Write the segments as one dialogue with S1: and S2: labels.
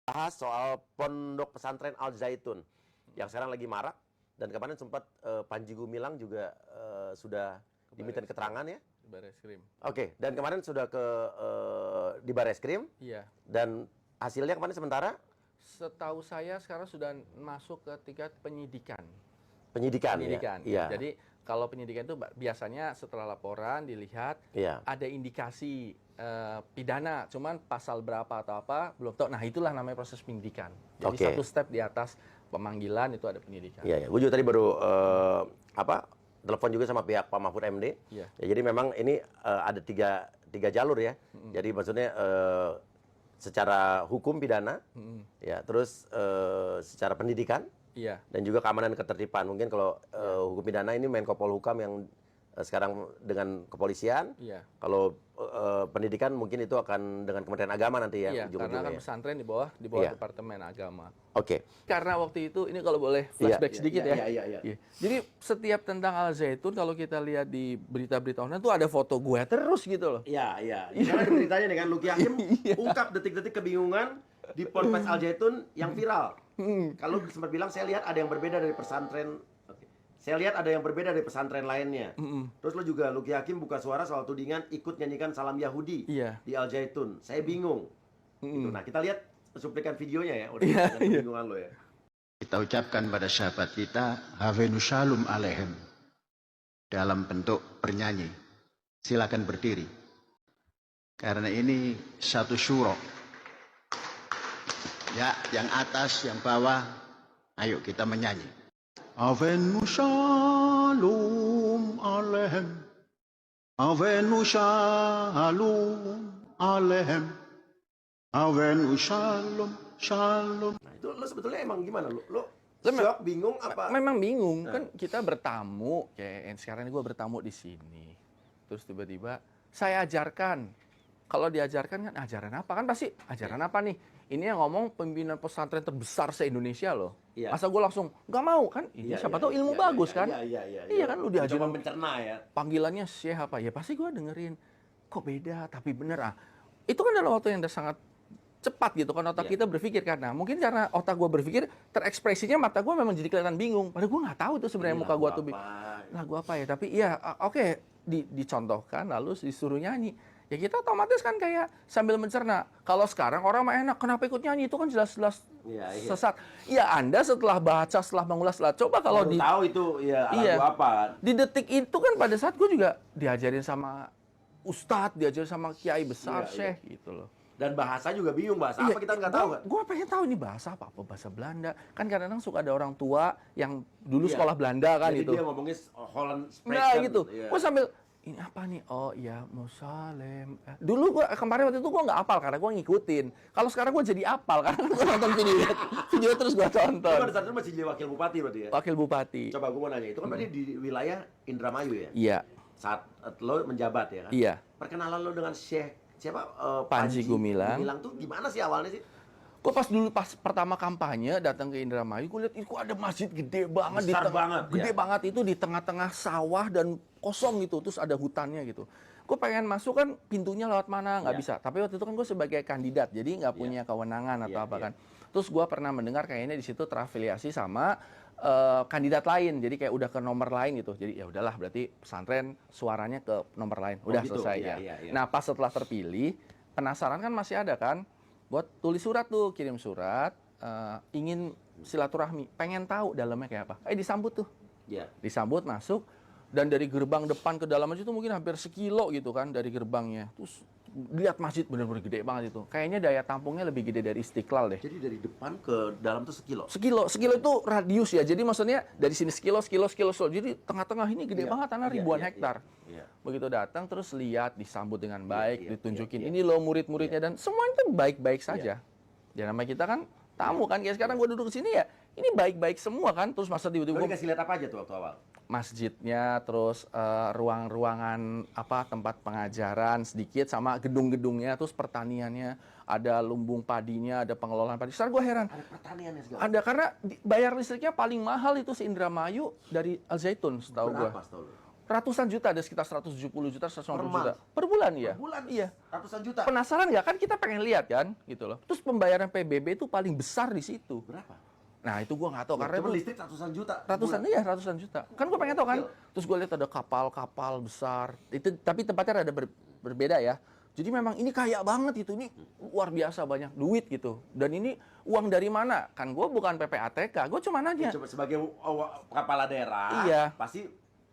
S1: bahas soal Pondok Pesantren Al Zaitun yang sekarang lagi marak, dan kemarin sempat Panji Gumilang juga sudah diminta keterangan ya.
S2: Di Bareskrim.
S1: Oke, dan kemarin sudah di Bareskrim.
S2: Iya.
S1: Dan hasilnya kemarin sementara?
S2: Setahu saya sekarang sudah masuk ke tingkat penyidikan.
S1: Penyidikan.
S2: Ya. Jadi kalau penyidikan itu biasanya setelah laporan dilihat ada indikasi pidana, cuman pasal berapa atau apa belum tahu. Nah, itulah namanya proses penyidikan. Jadi satu step di atas pemanggilan itu ada penyidikan.
S1: Iya, gue juga tadi baru telepon juga sama pihak Pak Mahfud MD.
S2: Ya,
S1: jadi memang ini ada tiga jalur ya. Jadi maksudnya secara hukum pidana, ya, terus secara pendidikan, dan juga keamanan dan ketertiban. Mungkin kalau hukum pidana ini Menko Polhukam yang sekarang dengan kepolisian. Kalau pendidikan mungkin itu akan dengan Kementerian Agama nanti ya.
S2: Iya, karena kan pesantren di bawah Departemen Agama.
S1: Oke.
S2: Karena waktu itu ini kalau boleh flashback sedikit ya. Jadi setiap tentang Al Zaitun kalau kita lihat di berita-berita online tuh ada foto gue terus gitu loh.
S1: Iya. Karena ada beritanya dengan Luki Hakim ungkap detik-detik kebingungan di Ponpes Al Zaitun yang viral. Kalau sempat bilang saya lihat ada yang berbeda dari pesantren. Saya lihat ada yang berbeda dari pesantren lainnya. Terus lo juga, Luki Hakim buka suara soal tudingan ikut nyanyikan salam Yahudi di Al Zaitun. Saya bingung. Gitu. Nah, kita lihat cuplikan videonya ya. Udah kebingungan lo ya.
S3: Kita ucapkan pada sahabat kita, Havenu Shalom Alehem. Dalam bentuk bernyanyi. Silakan berdiri. Karena ini satu syuro. Ya, yang atas, yang bawah. Ayo kita menyanyi. Avenu Shalom Alehem. Avenu Shalom Alehem. Avenu Shalom Shalom.
S1: Nah, itu lo sebetulnya emang gimana? Lo shock, bingung apa?
S2: Memang bingung. Kan kita bertamu, kayak sekarang ini gue bertamu di sini. Terus tiba-tiba saya ajarkan. Kalau diajarkan kan ajaran apa? Kan pasti ajaran apa nih? Ini yang ngomong pimpinan pesantren terbesar se-Indonesia loh. Masa gue langsung nggak mau kan? Ini siapa tahu ilmu bagus kan? Iya kan, lu diajarin.
S1: Coba mencerna ya.
S2: Panggilannya Syekh apa? Ya pasti gue dengerin. Kok beda? Tapi bener ah. Itu kan adalah waktu yang udah sangat cepat gitu kan, otak kita berpikir kan. Nah, mungkin karena otak gue berpikir terekspresinya mata gue memang jadi kelihatan bingung. Padahal gue nggak tahu itu sebenarnya muka gue tuh lagu apa ya. Tapi iya oke, dicontohkan lalu disuruh nyanyi. Ya kita otomatis kan kayak sambil mencerna. Kalau sekarang orang mah enak, kenapa ikut nyanyi? Itu kan jelas-jelas sesat. Ya Anda setelah baca, setelah mengulas, coba kalau
S1: tahu itu lagu apa.
S2: Di detik itu kan pada saat gue juga diajarin sama ustadz, diajarin sama kiai besar, syekh gitu loh.
S1: Dan bahasa juga bingung, bahasa apa kita nggak tahu kan?
S2: Gue pengen tahu ini bahasa apa bahasa Belanda. Kan kadang-kadang suka ada orang tua yang dulu sekolah Belanda kan.
S1: Jadi
S2: itu.
S1: Dia ngomongnya Holland
S2: Nah gitu. Gue sambil ini apa nih? Oh iya, Musalem. Dulu gue kemarin waktu itu gue nggak apal karena gue ngikutin. Kalau sekarang gue jadi apal karena gue nonton video terus gue tonton.
S1: Pada saat itu masih jadi wakil bupati berarti ya?
S2: Wakil bupati.
S1: Coba gue mau nanya, itu kan berarti di wilayah Indramayu ya?
S2: Iya.
S1: Saat lo menjabat ya kan?
S2: Iya.
S1: Perkenalan lo dengan Syekh siapa?
S2: Panji Gumilang.
S1: Gumilang tuh gimana sih awalnya sih?
S2: Gue pas pertama kampanye datang ke Indramayu, gue lihat itu ada masjid gede banget, gede banget itu di tengah-tengah sawah dan kosong gitu, terus ada hutannya gitu. Gue pengen masuk kan pintunya lewat mana nggak bisa. Tapi waktu itu kan gue sebagai kandidat, jadi nggak punya kewenangan atau apa kan. Terus gue pernah mendengar kayaknya di situ terafiliasi sama kandidat lain, jadi kayak udah ke nomor lain gitu. Jadi ya udahlah berarti pesantren suaranya ke nomor lain, udah selesai ya. Nah pas setelah terpilih, penasaran kan masih ada kan. Buat tulis surat tuh, kirim surat, ingin silaturahmi, pengen tahu dalamnya kayak apa. Disambut tuh. Disambut, masuk, dan dari gerbang depan ke dalam masjid itu mungkin hampir sekilo gitu kan dari gerbangnya. Terus lihat masjid benar-benar gede banget itu. Kayaknya daya tampungnya lebih gede dari Istiqlal deh.
S1: Jadi dari depan ke dalam tuh sekilo?
S2: Sekilo itu radius ya. Jadi maksudnya dari sini sekilo. Jadi tengah-tengah ini gede banget, tanah ribuan hektar. Begitu datang terus lihat, disambut dengan baik, ditunjukin ini loh murid-muridnya dan semuanya itu baik-baik saja. Ya namanya kita kan tamu kan, kayak sekarang gue duduk di sini ya, ini baik-baik semua kan. Terus masa tiba-tiba
S1: gue dikasih lihat apa aja tuh waktu awal?
S2: Masjidnya, terus ruang-ruangan tempat pengajaran sedikit sama gedung-gedungnya, terus pertaniannya, ada lumbung padinya, ada pengelolaan padi. Sekarang gue heran.
S1: Ada pertaniannya segala.
S2: Ada karena bayar listriknya paling mahal itu se Indramayu dari Al Zaitun setahu gue. Ratusan juta, ada sekitar 170 juta, 150
S1: Per
S2: juta.
S1: month?
S2: Per bulan, ya.
S1: Per bulan
S2: Iya.
S1: ratusan juta.
S2: Penasaran nggak? Kan kita pengen lihat kan, gitu loh. Terus pembayaran PBB itu paling besar di situ.
S1: Berapa?
S2: Nah, itu gua nggak tahu karena
S1: Cuma
S2: itu
S1: listrik ratusan juta.
S2: ratusan,
S1: bulan.
S2: iya ratusan juta. Kan gue pengen tahu kan.
S1: Gokil.
S2: Terus gue lihat ada kapal-kapal besar. Itu tapi tempatnya ada berbeda ya. Jadi memang ini kaya banget itu. Ini luar biasa banyak duit gitu. Dan ini uang dari mana? Kan gue bukan PPATK. Gue cuma nanya.
S1: Coba sebagai kepala daerah,
S2: Iya.
S1: pasti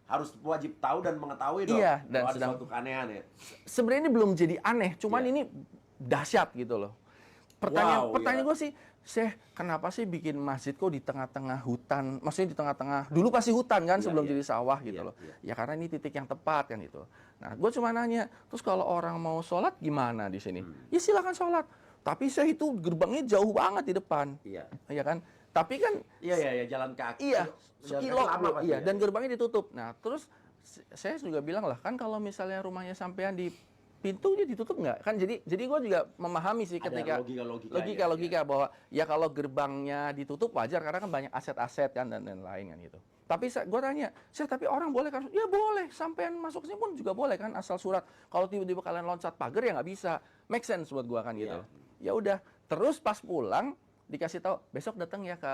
S1: harus wajib tahu dan mengetahui dong.
S2: Iya, dan
S1: kalau ada
S2: sedang-
S1: suatu keanehan ya.
S2: Sebenarnya ini belum jadi aneh. Cuman
S1: Iya.
S2: ini dahsyat gitu loh.
S1: Wow,
S2: Pertanyaan
S1: iya.
S2: gue sih, Syekh, kenapa sih bikin masjid kok di tengah-tengah hutan? Maksudnya di tengah-tengah, dulu pasti hutan kan
S1: Iya,
S2: sebelum
S1: iya.
S2: jadi sawah gitu
S1: Iya,
S2: loh.
S1: iya.
S2: Ya karena ini titik yang tepat kan itu. Nah, gue cuma nanya, terus kalau orang mau sholat gimana di sini? Ya silakan sholat. Tapi Syekh itu gerbangnya jauh banget di depan.
S1: Iya.
S2: Iya kan? Tapi kan,
S1: Iya, jalan kaki.
S2: iya,
S1: Jalan
S2: sekilo,
S1: kaki lama pasti
S2: iya,
S1: ya.
S2: dan gerbangnya ditutup. Nah, terus saya juga bilang lah, kan kalau misalnya rumahnya sampean di pintunya ditutup nggak? Kan jadi gue juga memahami sih
S1: Ada
S2: ketika
S1: logika-logika ya.
S2: bahwa ya kalau gerbangnya ditutup wajar karena kan banyak aset-aset kan dan lain kan gitu. Tapi gue tanya, tapi orang boleh kan? Ya boleh, sampean masuk sini pun juga boleh kan asal surat. Kalau tiba-tiba kalian loncat pagar ya nggak bisa. Make sense buat gue kan gitu. Ya udah, terus pas pulang dikasih tahu besok datang ya ke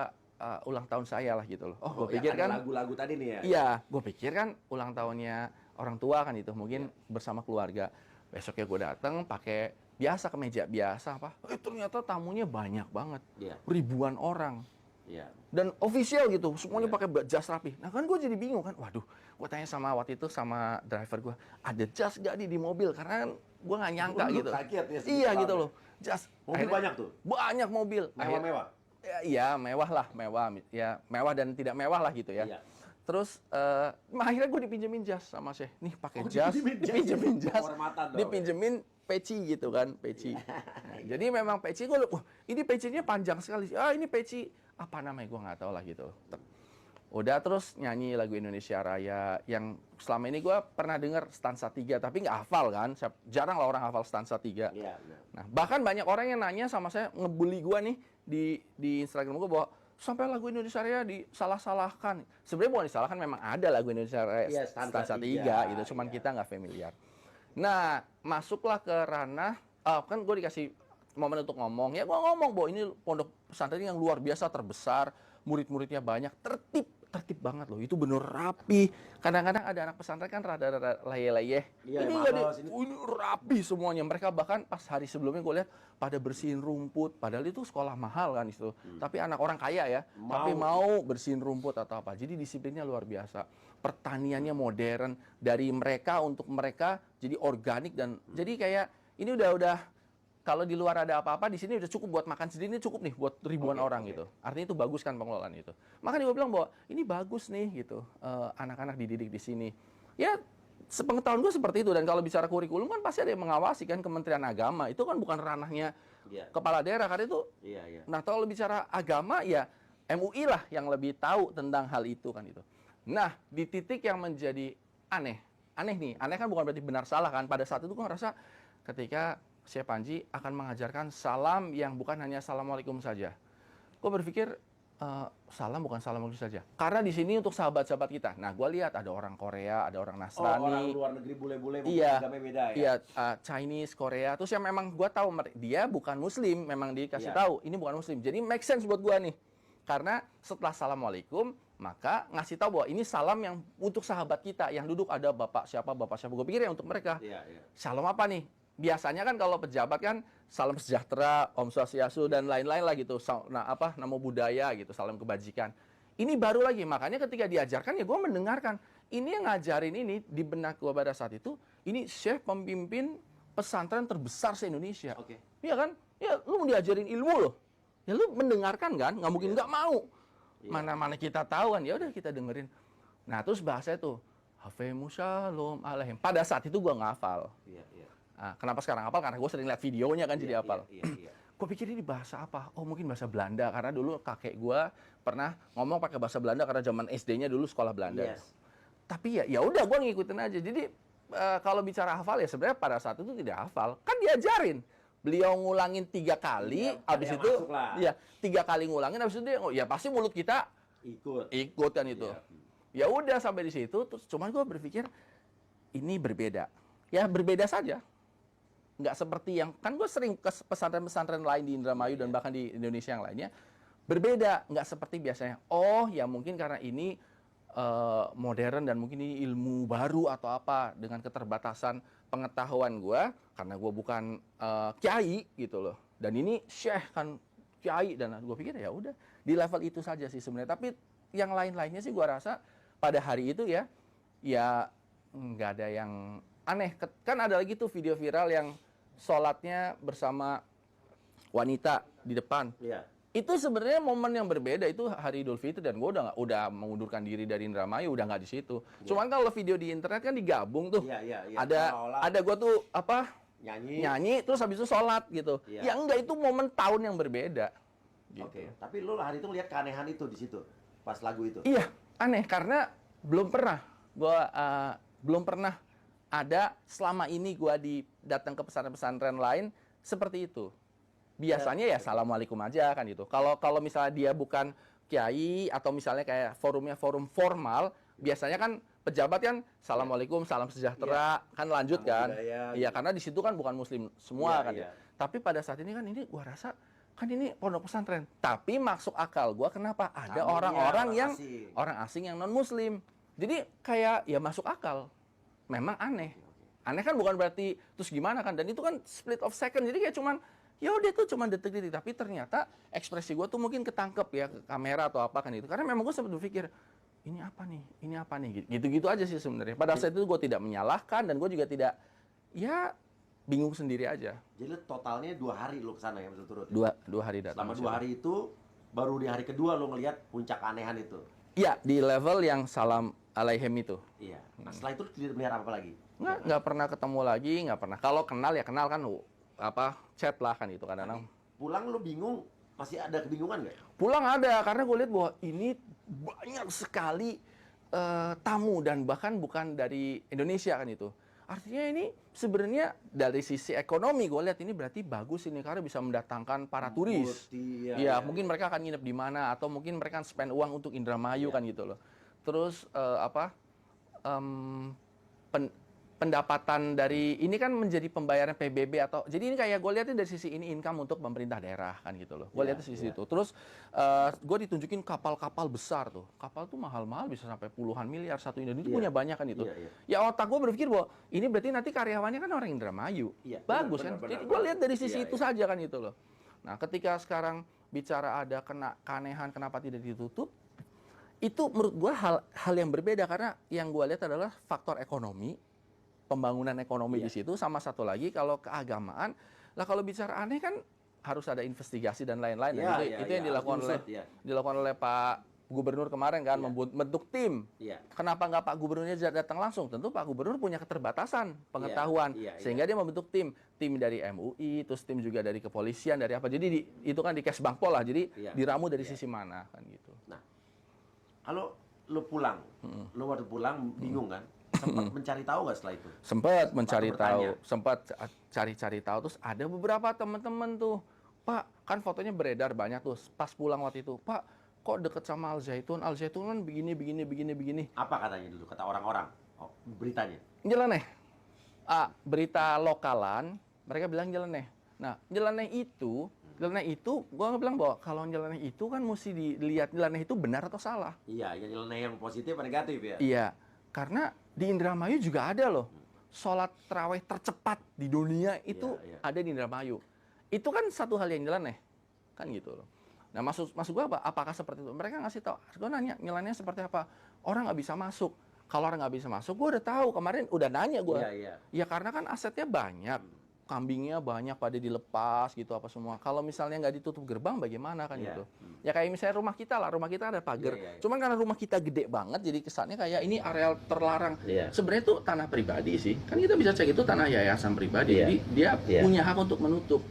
S2: ulang tahun saya lah gitu loh. Oh, gue pikir
S1: ada
S2: kan
S1: lagu-lagu tadi nih ya.
S2: iya, gue pikir kan ulang tahunnya orang tua kan itu, mungkin bersama keluarga. Besoknya gue datang pakai biasa kemeja biasa apa. Ternyata tamunya banyak banget,
S1: Iya.
S2: ribuan orang
S1: Iya.
S2: dan official gitu, semuanya
S1: Iya.
S2: pakai jas rapi. Nah kan gue jadi bingung kan, waduh, gue tanya sama waktu itu sama driver gue, ada jas gak di mobil? Karena kan gue nggak nyangka
S1: Lu
S2: gitu.
S1: kaget ya, segitu
S2: Iya
S1: rame.
S2: gitu loh, jas.
S1: Mobil
S2: Akhirnya
S1: banyak tuh.
S2: banyak mobil.
S1: Mewah-mewah.
S2: Iya, mewah lah, mewah. Ya, mewah dan tidak mewah lah gitu ya.
S1: Iya.
S2: Terus akhirnya gue dipinjemin jas sama Syekh. Nih pakai
S1: Oh,
S2: jas, dipinjemin jas,
S1: Kehormatan dong.
S2: dipinjemin peci gitu kan, peci. Nah, jadi memang peci gue, wah ini pecinya panjang sekali. Ah ini peci apa namanya gue nggak tahu lah gitu. Udah terus nyanyi lagu Indonesia Raya yang selama ini gue pernah dengar stansa 3 tapi nggak hafal kan. Jarang lah orang hafal stansa 3.
S1: Iya.
S2: Nah, bahkan banyak orang yang nanya sama saya, ngebully gua nih di Instagram gua bahwa sampai lagu Indonesia Raya disalah-salahkan. Sebenarnya bukan disalahkan, memang ada lagu Indonesia Raya
S1: Iya, stansa
S2: 3
S1: 3,
S2: gitu, cuman
S1: iya.
S2: kita nggak familiar. Nah, masuklah ke ranah kan gue dikasih momen untuk ngomong. Ya gua ngomong bahwa ini pondok pesantren yang luar biasa terbesar, murid-muridnya banyak, tertib banget loh. Itu bener rapi. Kadang-kadang ada anak pesantren kan rada-rada layeh-layeh.
S1: Iya,
S2: Ini
S1: malas,
S2: nggak
S1: ini.
S2: ini rapi semuanya. Mereka bahkan pas hari sebelumnya gue lihat pada bersihin rumput. Padahal itu sekolah mahal kan itu. Tapi anak orang kaya ya. Tapi mau bersihin rumput atau apa. Jadi disiplinnya luar biasa. Pertaniannya modern. Dari mereka untuk mereka jadi organik dan jadi kayak ini udah kalau di luar ada apa-apa, di sini udah cukup buat makan sendiri, ini cukup nih buat ribuan orang gitu. Artinya itu bagus kan pengelolaan itu. Makanya gue bilang bahwa ini bagus nih gitu, anak-anak dididik di sini. Ya, sepengetahuan gue seperti itu. Dan kalau bicara kurikulum kan pasti ada yang mengawasi kan Kementerian Agama. Itu kan bukan ranahnya
S1: Iya.
S2: kepala daerah karena itu.
S1: Iya.
S2: Nah, kalau bicara agama ya MUI lah yang lebih tahu tentang hal itu kan itu. Nah, di titik yang menjadi aneh nih. Aneh kan bukan berarti benar salah kan. Pada saat itu gue ngerasa ketika Syekh Panji akan mengajarkan salam yang bukan hanya assalamualaikum saja. Gue berpikir salam bukan assalamualaikum saja. Karena di sini untuk sahabat-sahabat kita. Nah, gue lihat ada orang Korea, ada orang Nasrani.
S1: Orang luar negeri bule-bule
S2: Iya,
S1: agamanya beda ya.
S2: iya, Chinese, Korea. Terus yang memang gue tahu dia bukan Muslim, memang dikasih
S1: Iya.
S2: tahu ini bukan Muslim. Jadi make sense buat gue nih. Karena setelah assalamualaikum, maka ngasih tahu bahwa ini salam yang untuk sahabat kita yang duduk ada bapak siapa. Gue pikir ya untuk mereka.
S1: Iya.
S2: Salam apa nih? Biasanya kan kalau pejabat kan salam sejahtera, Om Swastiastu dan lain-lain lah gitu. Namo budaya gitu, salam kebajikan. Ini baru lagi, makanya ketika diajarkan ya gue mendengarkan. Ini yang ngajarin ini di benak gue pada saat itu, ini Syekh pemimpin pesantren terbesar se-Indonesia.
S1: Oke.
S2: Iya kan? Ya lu mau diajarin ilmu loh. Ya lu mendengarkan kan? Nggak mungkin nggak mau.
S1: Iya.
S2: Mana-mana kita tahu kan, ya udah kita dengerin. Nah terus bahasanya tuh, Hafemu Shalom Alaihim. Pada saat itu gue nggak hafal.
S1: Iya.
S2: Nah, kenapa sekarang hafal? Karena gue sering lihat videonya kan jadi hafal.
S1: Iya.
S2: Gue pikir ini bahasa apa? Oh mungkin bahasa Belanda. Karena dulu kakek gue pernah ngomong pakai bahasa Belanda karena zaman SD-nya dulu sekolah Belanda.
S1: Yes.
S2: Tapi ya udah gue ngikutin aja. Jadi kalau bicara hafal ya sebenarnya pada saat itu tidak hafal. Kan diajarin. Beliau ngulangin 3 kali,
S1: Iya,
S2: habis
S1: ada yang
S2: itu
S1: masuk lah.
S2: ya 3 kali ngulangin, habis itu dia ya pasti mulut kita
S1: Ikut.
S2: ikut kan itu.
S1: Iya.
S2: Ya udah sampai di situ, terus cuman gue berpikir ini berbeda. Ya berbeda saja. Nggak seperti yang, kan gue sering ke pesantren-pesantren lain di Indramayu dan bahkan di Indonesia yang lainnya, berbeda, nggak seperti biasanya. Oh ya mungkin karena ini modern dan mungkin ini ilmu baru atau apa, dengan keterbatasan pengetahuan gue, karena gue bukan kiai gitu loh. Dan ini syekh kan kiai, dan gue pikir ya udah di level itu saja sih sebenarnya. Tapi yang lain-lainnya sih gue rasa pada hari itu ya nggak ada yang aneh. Kan ada lagi tuh video viral yang sholatnya bersama wanita di depan.
S1: Iya.
S2: Itu sebenarnya momen yang berbeda, itu hari Idul Fitri, dan gue udah mengundurkan diri dari Indramayu, udah nggak di situ. Cuman kalau video di internet kan digabung tuh.
S1: Iya.
S2: Ada gue tuh nyanyi terus habis itu sholat gitu.
S1: Iya.
S2: Ya enggak, itu momen tahun yang berbeda. Gitu.
S1: Oke. Tapi lu hari itu lihat keanehan itu di situ pas lagu itu.
S2: Iya, aneh karena belum pernah ada selama ini gue datang ke pesantren-pesantren lain seperti itu. Biasanya ya assalamualaikum aja kan gitu. Kalau misalnya dia bukan kiai atau misalnya kayak forumnya forum formal, biasanya kan pejabat kan assalamualaikum, salam sejahtera, kan lanjut kan.
S1: Budaya,
S2: Iya,
S1: gitu.
S2: karena di situ kan bukan muslim semua
S1: Iya,
S2: kan.
S1: iya.
S2: Tapi pada saat ini kan ini gua rasa kan ini pondok pesantren. Tapi masuk akal gua kenapa ada
S1: Tamunya
S2: orang-orang yang
S1: asing.
S2: orang asing yang non muslim. Jadi kayak ya masuk akal. Memang aneh. Aneh kan bukan berarti terus gimana kan, dan itu kan split of second. Jadi kayak cuman ya udah tuh cuma detik-detik, tapi ternyata ekspresi gue tuh mungkin ketangkep ya ke kamera atau apa kan itu. Karena memang gue sempat berpikir ini apa nih, gitu-gitu aja sih sebenarnya. Pada saat itu gue tidak menyalahkan dan gue juga tidak, ya bingung sendiri aja.
S1: Jadi totalnya 2 hari lu kesana ya berturut-turut.
S2: Dua hari datang.
S1: Selama 2 hari itu baru di hari kedua lu ngelihat puncak keanehan itu.
S2: Iya, di level yang salam alaihim itu.
S1: Iya. Nah, setelah itu tidak melihat apa lagi?
S2: Nggak pernah ketemu lagi, nggak pernah. Kalau kenal ya kenal kan, chat lah kan itu kadang-kadang.
S1: Pulang lu bingung, masih ada kebingungan nggak?
S2: Pulang ada, karena gue lihat bahwa ini banyak sekali tamu dan bahkan bukan dari Indonesia kan itu. Artinya ini sebenarnya dari sisi ekonomi gue lihat ini berarti bagus ini karena bisa mendatangkan para turis. Iya, mungkin mereka akan nginep di mana atau mungkin mereka akan spend uang untuk Indramayu kan gitu loh. Terus pendapatan dari ini kan menjadi pembayaran PBB atau jadi ini kayak gue lihatnya dari sisi ini income untuk pemerintah daerah kan gitu loh. Gue lihatnya sisi itu. Terus gue ditunjukin kapal-kapal besar tuh. Kapal tuh mahal-mahal bisa sampai puluhan miliar, satu Indonesia punya banyak kan itu. Ya otak gue berpikir bahwa ini berarti nanti karyawannya kan orang Indramayu. Bagus kan. Jadi gue lihat dari sisi itu saja kan itu loh. Nah, ketika sekarang bicara ada keanehan kenapa tidak ditutup, itu menurut gue hal yang berbeda karena yang gue lihat adalah faktor ekonomi, pembangunan ekonomi di situ, sama satu lagi kalau keagamaan. Lah kalau bicara aneh kan harus ada investigasi dan lain-lain. Itu yang dilakukan oleh Pak Gubernur kemarin kan, membentuk tim. Kenapa nggak Pak Gubernurnya datang langsung? Tentu Pak Gubernur punya keterbatasan pengetahuan, sehingga dia membentuk tim dari MUI, terus tim juga dari kepolisian, dari apa. Jadi itu kan di Kesbangpol lah. Jadi diramu dari sisi mana kan gitu.
S1: Nah, kalau lu pulang, lu waktu pulang bingung kan? Sempat mencari tahu nggak setelah itu?
S2: Sempat mencari tahu, sempat cari-cari tahu. Terus ada beberapa teman-teman tuh, Pak, kan fotonya beredar banyak tuh. Pas pulang waktu itu, Pak, kok deket sama Al Zaitun kan begini.
S1: Apa katanya dulu, kata orang-orang? Oh, beritanya?
S2: Nyeleneh. Berita lokalan, mereka bilang nyeleneh. Nah, nyeleneh itu, gue bilang bahwa kalau nyeleneh itu kan mesti dilihat nyeleneh itu benar atau salah.
S1: Iya, nyeleneh yang positif atau negatif ya?
S2: Iya, karena di Indramayu juga ada loh. Sholat tarawih tercepat di dunia itu ada di Indramayu. Itu kan satu hal yang nyeleneh. Kan gitu loh. Nah, maksud gue apa? Apakah seperti itu? Mereka ngasih tahu. Gue nanya, nyelenehnya seperti apa? Orang nggak bisa masuk. Kalau orang nggak bisa masuk, gue udah tahu. Kemarin udah nanya gue. Ya karena kan asetnya banyak. Kambingnya banyak pada dilepas gitu apa semua. Kalau misalnya nggak ditutup gerbang bagaimana kan gitu. Ya kayak misalnya rumah kita lah, rumah kita ada pagar. Cuman karena rumah kita gede banget jadi kesannya kayak ini areal terlarang. Sebenarnya itu tanah pribadi sih. Kan kita bisa cek itu tanah yayasan pribadi. Jadi dia punya hak untuk menutup.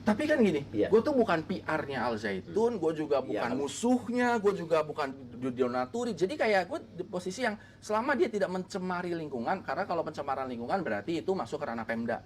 S2: Tapi kan gini, gue tuh bukan PR-nya Al Zaitun, gue juga bukan musuhnya, gue juga bukan donaturi. Jadi kayak gue di posisi yang selama dia tidak mencemari lingkungan, karena kalau pencemaran lingkungan berarti itu masuk ke ranah Pemda.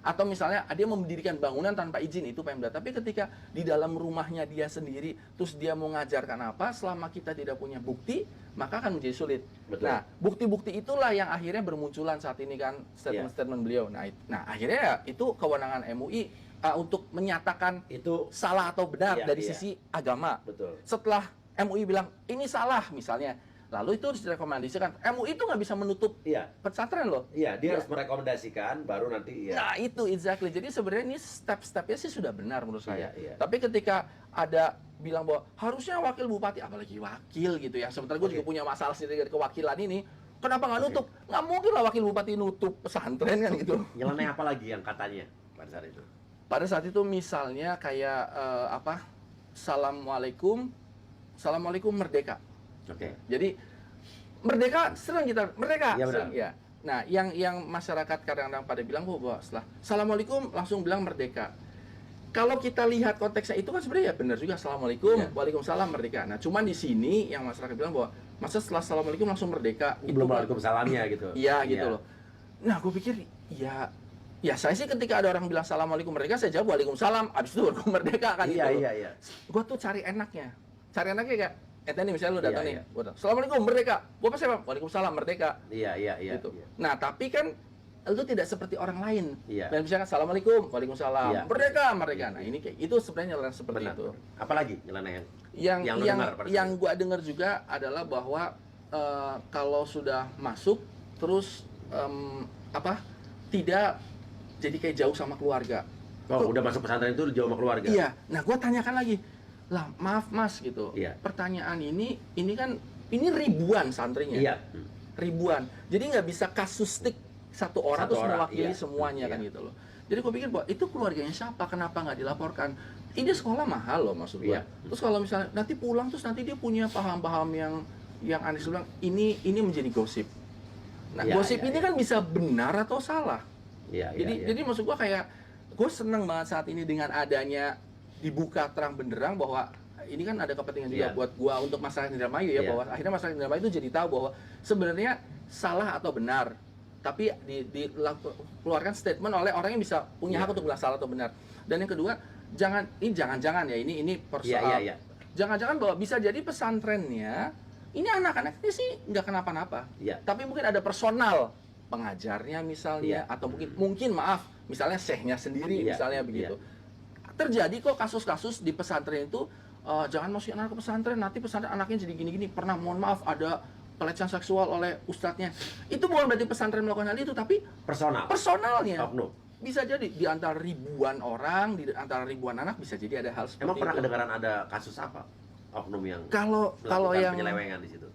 S2: Atau misalnya dia mau mendirikan bangunan tanpa izin, itu Pemda. Tapi ketika di dalam rumahnya dia sendiri, terus dia mau ngajarkan apa, selama kita tidak punya bukti, maka akan menjadi sulit.
S1: Betul.
S2: Nah, bukti-bukti itulah yang akhirnya bermunculan saat ini kan statement-statement beliau. Nah, akhirnya ya, itu kewenangan MUI untuk menyatakan
S1: Itu
S2: salah atau benar
S1: Iya,
S2: dari
S1: iya.
S2: sisi agama.
S1: betul.
S2: Setelah MUI bilang ini salah misalnya, lalu itu harus direkomendasikan. MUI itu nggak bisa menutup
S1: Iya.
S2: pesantren loh.
S1: Iya, dia
S2: Iya.
S1: harus merekomendasikan baru nanti ya.
S2: Nah itu exactly. Jadi sebenarnya ini step-stepnya sih sudah benar menurut saya.
S1: Iya.
S2: Tapi ketika ada bilang bahwa harusnya wakil bupati, apalagi wakil gitu ya. Sementara gue
S1: Oke.
S2: juga punya masalah sendiri dengan kewakilan ini. Kenapa nggak
S1: Oke.
S2: nutup? Nggak mungkin lah wakil bupati nutup pesantren kan gitu.
S1: Nyeleneh apa lagi yang katanya pada saat itu?
S2: Pada saat itu misalnya kayak Assalamualaikum merdeka.
S1: Oke.
S2: Jadi merdeka sering kita merdeka.
S1: Iya, benar.
S2: Sering, ya. Nah, yang masyarakat kadang-kadang pada bilang bahwa setelah Assalamualaikum langsung bilang merdeka. Kalau kita lihat konteksnya itu kan sebenarnya ya benar juga Assalamualaikum,
S1: Iya.
S2: Waalaikumsalam merdeka. Nah, cuman di sini yang masyarakat bilang bahwa masa setelah Assalamualaikum langsung merdeka
S1: Belum
S2: kan-
S1: waalaikumsalamnya gitu.
S2: Iya gitu loh. Nah, gue pikir ya saya sih ketika ada orang bilang Assalamualaikum merdeka, saya jawab Waalaikumsalam. Abis itu baru merdeka kan
S1: Iya,
S2: gitu.
S1: iya.
S2: Gue tuh cari enaknya kayak nih misalnya lu datang
S1: Iya,
S2: nih, gua datang, Assalamualaikum merdeka. Gue pasti bilang Waalaikumsalam merdeka.
S1: Iya.
S2: Gitu.
S1: Iya.
S2: Nah, tapi kan lu tidak seperti orang lain.
S1: Iya.
S2: Dan misalkan Assalamualaikum, Waalaikumsalam,
S1: Iya.
S2: merdeka. Nah, ini kayak itu sebenarnya nyelana seperti
S1: Benar.
S2: itu.
S1: Apalagi nyeleneh
S2: Yang
S1: Yang lu
S2: yang
S1: dengar pada
S2: yang gua dengar juga adalah bahwa kalau sudah masuk terus tidak jadi kayak jauh sama keluarga.
S1: Oh, udah masuk pesantren itu jauh sama keluarga.
S2: Iya. Nah, gua tanyakan lagi. Lah, maaf Mas gitu.
S1: Iya.
S2: Pertanyaan ini kan ini ribuan santrinya.
S1: Iya.
S2: Ribuan. Jadi nggak bisa kasustik satu orang
S1: Satu
S2: terus
S1: orang,
S2: mewakili
S1: iya.
S2: semuanya kan
S1: Iya.
S2: gitu loh. Jadi gue pikir bahwa itu keluarganya siapa, kenapa nggak dilaporkan? Ini sekolah mahal loh maksud gue.
S1: Iya.
S2: Terus kalau misalnya nanti pulang terus nanti dia punya paham-paham yang aneh bilang ini menjadi gosip. Nah,
S1: Iya,
S2: gosip
S1: iya,
S2: ini
S1: iya.
S2: kan bisa benar atau salah.
S1: Iya.
S2: Jadi maksud gue kayak gue seneng banget saat ini dengan adanya dibuka terang benderang bahwa ini kan ada kepentingan juga
S1: Iya.
S2: buat gua untuk masyarakat Indramayu ya,
S1: Iya.
S2: bahwa akhirnya masyarakat Indramayu itu jadi tahu bahwa sebenarnya salah atau benar, tapi dikeluarkan statement oleh orang yang bisa punya
S1: Iya.
S2: hak untuk bilang salah atau benar. Dan yang kedua, jangan-jangan ya ini persoal.
S1: Iya.
S2: Jangan-jangan bahwa bisa jadi pesantrennya ini anak-anaknya sih nggak kenapa-napa,
S1: Iya.
S2: tapi mungkin ada personal pengajarnya misalnya,
S1: Iya.
S2: atau mungkin maaf misalnya syekhnya sendiri
S1: Iya.
S2: misalnya begitu. Terjadi kok kasus-kasus di pesantren itu, jangan masukin anak ke pesantren, nanti pesantren anaknya jadi gini-gini. Pernah mohon maaf ada pelecehan seksual oleh ustadznya. Itu bukan berarti pesantren melakukan hal itu, tapi personalnya.
S1: Oknum.
S2: Bisa jadi di antara ribuan orang, di antara ribuan anak bisa jadi ada hal seperti
S1: Emang pernah
S2: itu.
S1: kedengaran ada kasus apa? Oknum yang
S2: Kalau
S1: melakukan
S2: yang
S1: penyelewengan di situ.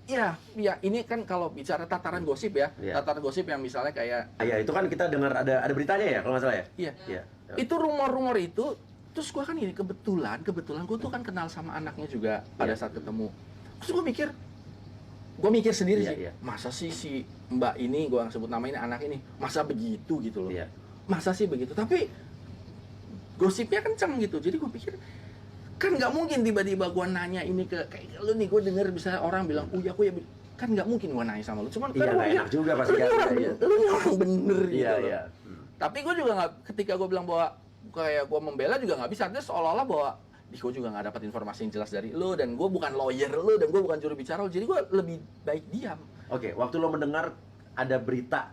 S2: ya ini kan kalau bicara tataran gosip ya,
S1: Iya.
S2: tataran gosip yang misalnya kayak
S1: Ah, ya, itu kan kita dengar ada beritanya ya kalau nggak salah ya?
S2: iya.
S1: Iya.
S2: Itu rumor-rumor itu, terus gue kan ini kebetulan gue tuh kan kenal sama anaknya juga pada
S1: Iya.
S2: saat ketemu. Terus gue mikir sendiri
S1: Iya,
S2: sih,
S1: iya.
S2: masa sih si mbak ini, gue sebut nama ini anak ini, masa begitu gitu loh.
S1: Iya.
S2: Masa sih begitu, tapi gosipnya kenceng gitu. Jadi gue pikir, kan nggak mungkin tiba-tiba gue nanya ini kayak lu nih, gue denger misalnya orang bilang, ya kan nggak mungkin gue nanya sama lu. Cuman
S1: Iya,
S2: kan
S1: nggak enak juga pasti kan. Iya.
S2: lu nih orang bener gitu
S1: Iya,
S2: loh.
S1: iya.
S2: Tapi gue juga nggak, ketika gue bilang bahwa kayak gue membela juga nggak bisa, artinya seolah-olah bahwa gue juga nggak dapat informasi yang jelas dari lo, dan gue bukan lawyer lo, dan gue bukan juru bicara lo, jadi gue lebih baik diam.
S1: Oke, waktu lo mendengar ada berita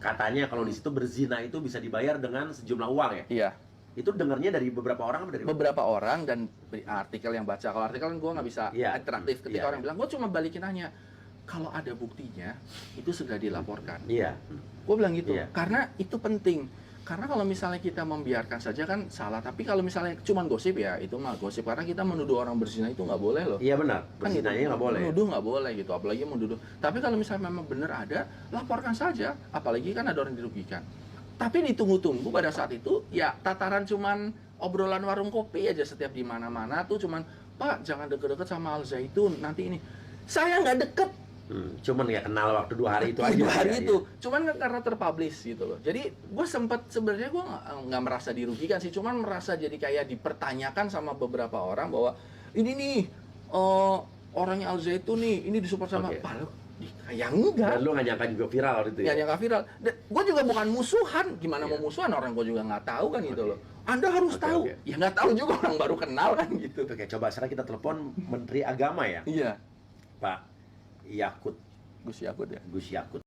S1: katanya kalau di situ berzina itu bisa dibayar dengan sejumlah uang ya?
S2: Iya,
S1: Itu dengarnya dari beberapa orang apa dari
S2: beberapa orang dan artikel yang baca. Kalau artikel kan gue nggak bisa
S1: Iya.
S2: interaktif. Ketika
S1: Iya.
S2: orang bilang, gue cuma balikin hanya kalau ada buktinya itu segera dilaporkan.
S1: Iya.
S2: Gue bilang gitu,
S1: Iya.
S2: karena itu penting. Karena kalau misalnya kita membiarkan saja kan salah. Tapi kalau misalnya cuma gosip ya itu mah gosip. Karena kita menuduh orang berzina itu nggak boleh loh.
S1: Iya benar.
S2: Kan gitu.
S1: Berzinanya nggak boleh.
S2: Menuduh nggak boleh gitu. Apalagi menuduh. Tapi kalau misalnya memang benar ada, laporkan saja. Apalagi kan ada orang dirugikan. Tapi ditunggu-tunggu pada saat itu ya tataran cuman obrolan warung kopi aja setiap di mana-mana tuh cuman, Pak jangan deket-deket sama Al Zaitun nanti ini. Saya nggak deket.
S1: Cuman ya kenal waktu 2 hari itu aja.
S2: 2 hari
S1: ya,
S2: itu, cuman kan karena terpublish gitu loh. Jadi gue sempat sebenarnya gue nggak merasa dirugikan sih, cuman merasa jadi kayak dipertanyakan sama beberapa orang bahwa ini nih orangnya Al Zaitun nih, ini disupport sama
S1: Oke.
S2: Padahal Ya enggak.
S1: Dan lu nggak nyangka juga viral waktu itu ya?
S2: Yang viral. Gue juga bukan musuhan. Gimana mau musuhan, orang gue juga nggak tahu kan gitu loh. Anda harus tahu. Ya nggak tahu juga, orang baru kenal kan gitu.
S1: Oke, coba sekarang kita telepon Menteri Agama ya.
S2: Iya.
S1: Pak Yakut.
S2: Gus Yakut ya.
S1: Gus Yakut.